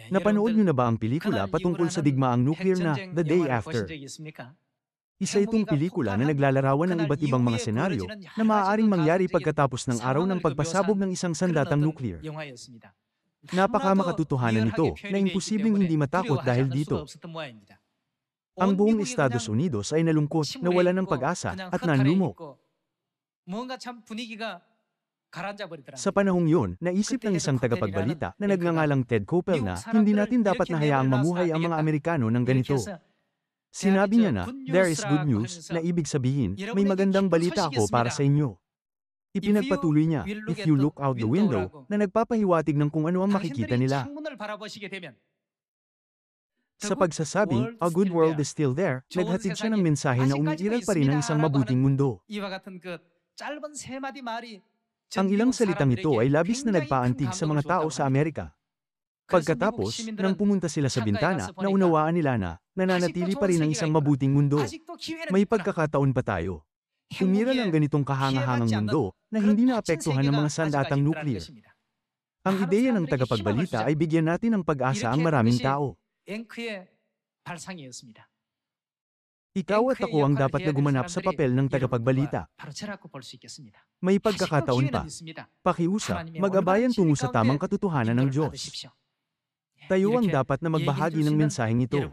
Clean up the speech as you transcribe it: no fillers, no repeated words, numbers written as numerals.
Napanood niyo na ba ang pelikula patungkol sa digmaang nuclear na The Day After? Isa itong pelikula na naglalarawan ng iba't ibang mga senaryo na maaaring mangyari pagkatapos ng araw ng pagpasabog ng isang sandatang nuclear. Napakamakatotohanan nito na imposibleng hindi matakot dahil dito. Ang buong Estados Unidos ay nalungkot, nawalan ng pag-asa, at nanlumo. Sa panahong yun, naisip ng isang tagapagbalita na nagngangalang Ted Koppel na hindi natin dapat na hayaang mamuhay ang mga Amerikano ng ganito. Sinabi niya na, "There is good news," na ibig sabihin, may magandang balita ako para sa inyo. Ipinagpatuloy niya, "If you look out the window," na nagpapahiwatig ng kung ano ang makikita nila. Sa pagsasabing, "A good world is still there," naghatid siya ng mensahe na umiiral pa rin ang isang mabuting mundo. Ang ilang salitang ito ay labis na nagpaantig sa mga tao sa Amerika. Pagkatapos, nang pumunta sila sa bintana, naunawaan nila na, nananatili pa rin ang isang mabuting mundo. May pagkakataon pa tayo. Umiral ang ganitong kahangahangang mundo na hindi naapektuhan ng mga sandatang nuclear. Ang ideya ng tagapagbalita ay bigyan natin ng pag-asa ang maraming tao. Ikaw at ako ang dapat na gumanap sa papel ng tagapagbalita. May pagkakataon pa. Pakiusap, mag-abayan tungo sa tamang katotohanan ng Diyos. Tayo ang dapat na magbahagi ng mensaheng ito.